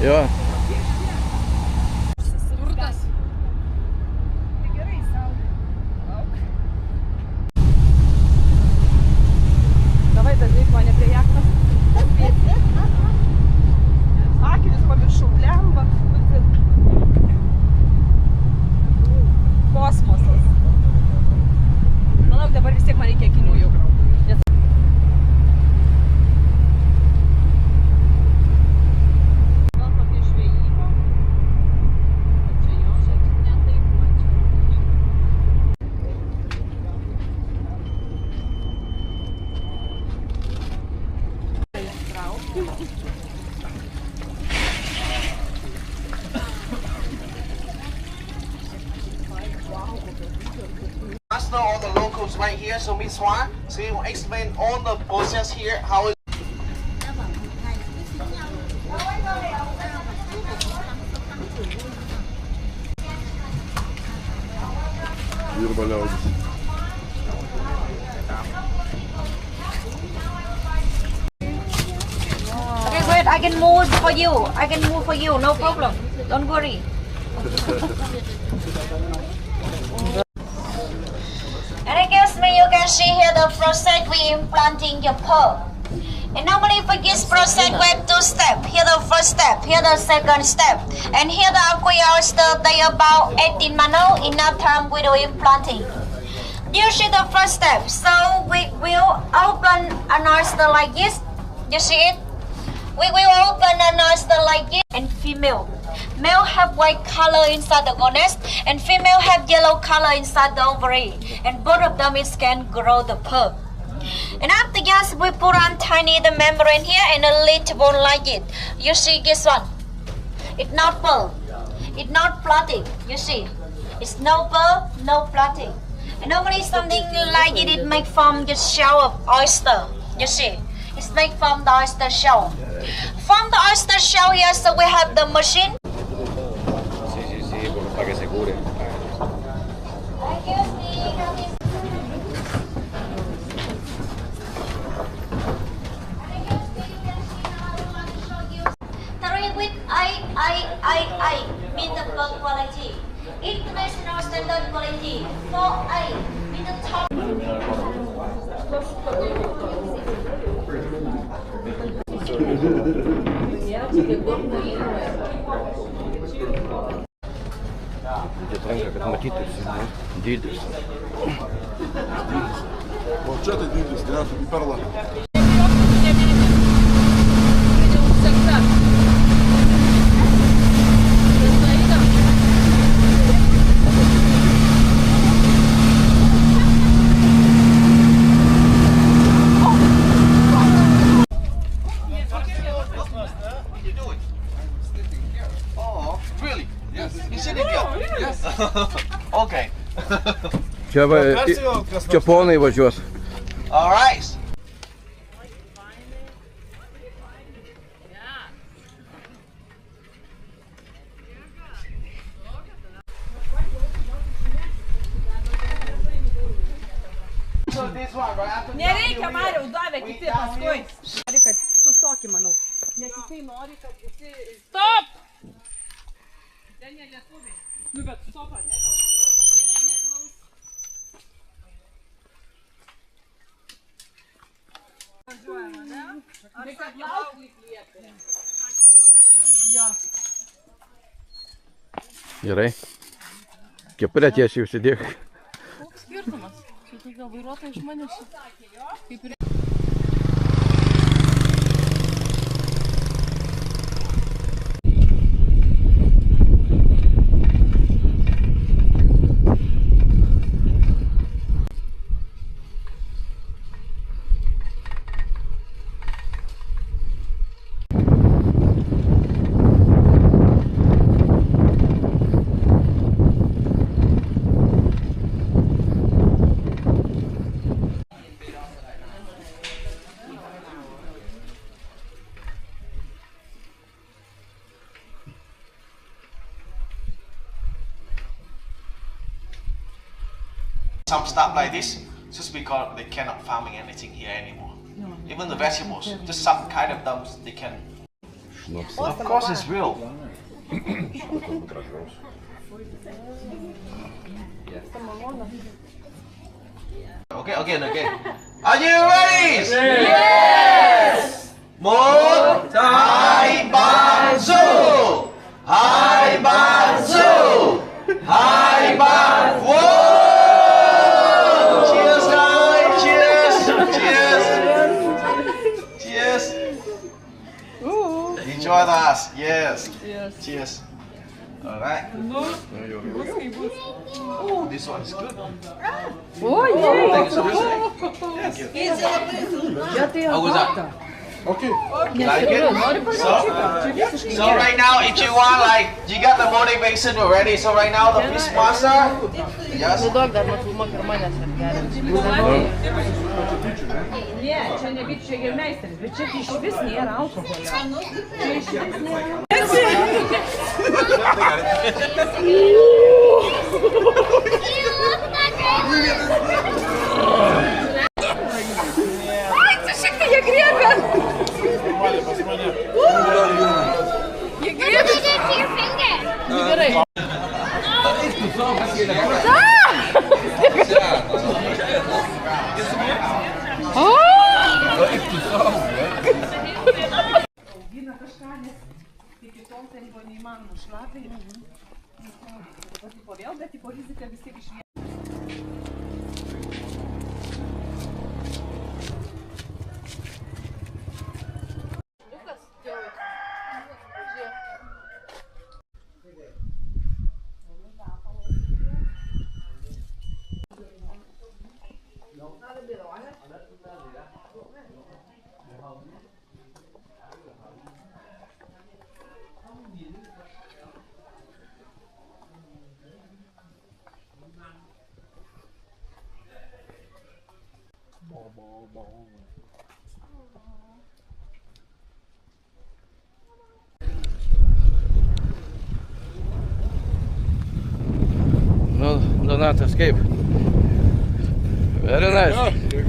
Jo. Davai, dažnai mane prie jachtos. Akinius paviršau, lemba. Kosmosas. Manau, dabar vis tiek man reikia akinių jau. Master all the locals right here, so Miss Swan, so he will explain all the process here, how it. Okay, wait, I can move for you. I can move for you, no problem. Don't worry. And excuse me, you can see here the process we implanting your pearl. And normally for this process we have two steps. Here the first step, here the second step. And here the oyster, they about 18 months. Enough time we do implanting. You see the first step. So we will open an oyster like this. You see it? We will open an oyster like this. And female. Male have white color inside the gonad and female have yellow color inside the ovary. And both of them is can grow the pearl. And after that, we put on tiny the membrane here and a little bone like it. You see this one? It's not pearl. It's not plastic. You see? It's no pearl, no plastic. And normally something like it, it make from the shell of oyster. You see? It's made from the oyster shell. From the oyster shell here, so we have the machine. Sì, para que se cure. With I mean the pearl quality. International standard quality. 4A mean the top. Molcete di destinato di parlare. Okay. Čia ponai važiuos. All right. So this one, right after. Nereikia, Mariau, davė kiti paskui. Nori, kad sustoki, manau. Nes jisai nori, kad visi... Stop! Ten ne lietuviai. Nu, bet stopą, ne, gal supras? Neklaus. Važiuojama, ne? Reikia laukti liepti. Jo. Gerai. Kepurę tiesiai užsidėk. Koks skirtumas? Šitai gal vairuotojai iš manęs. Kaip ir... some stuff like this, just because they cannot farming anything here anymore. Even the vegetables, just some kind of them they can. Of course, it's real. Okay, again. Are you ready? Yes! Một, hai, ba, zo! Hai, ba, zo! Hai, ba, whoa! Cheers, guys! Cheers! Enjoy us. Yes. Cheers. All right. Oh, this one is good. Ой, Thank you so much. Thank you. How was that? Okay. Like it? So right now, if you want, like, you got the motivation already. So right now, the fish master. Yes. Ne, čia ne bet čia ir meistras, bet čia iš vis nėra alkoholio. Čia iš vis nėra. Ai, čia šiek tiek jie griebia. Jie griebia. Gerai. Augina kažką, nes iki tol tai buvo neįmanoma šlapiai. Po vėl, bet po riziką vis tiek išlieka. No, not escape. Very nice.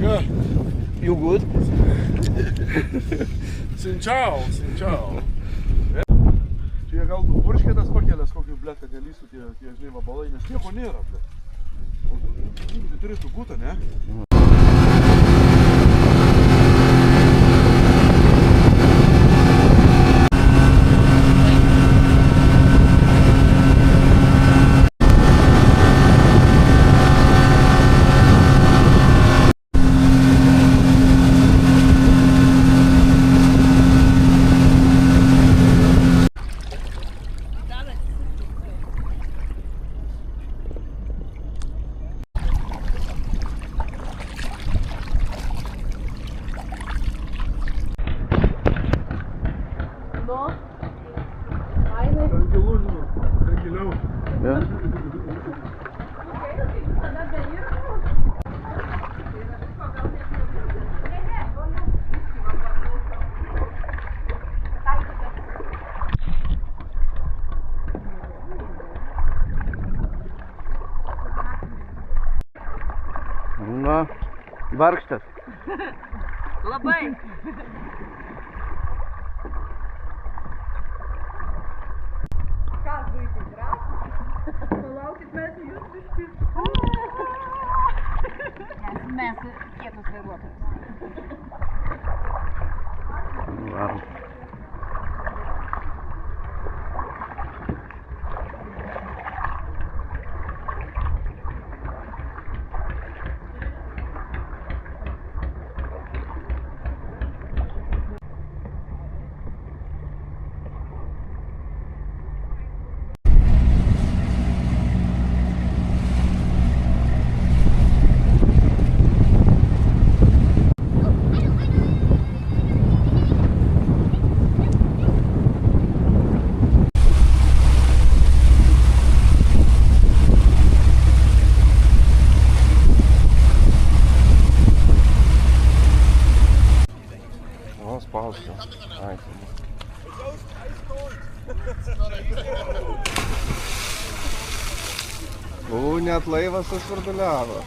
Yeah. You good? Sin ciao. Čia gal tu burškėtas pakelės kokius, blėt, kad nelystų tie žinai vabalai, nes nieko nėra, blėt. O tu turėtų būti, ne? No, vargštas. Labai. Ką, vaikai, drąs? Palaukit, mes jūs biškį. Mes kietus vairuotojus. Varom. Spausti. Ai. Net laivas susvirduliavo.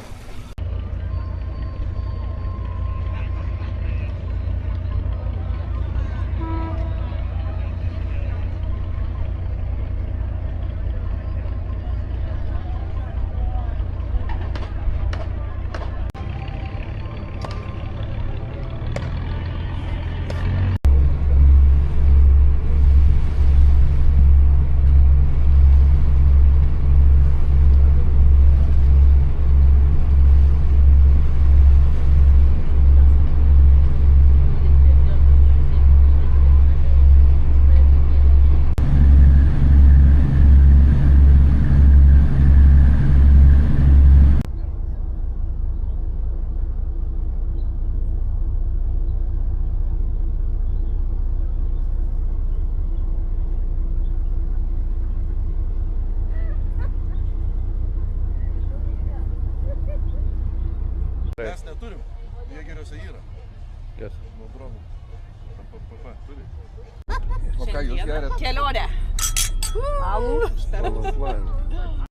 Šiauliuose yra. Kas? Nuo dronų. Turi. O ką jūs geriat? Kelionė. Alų. Balansuojant.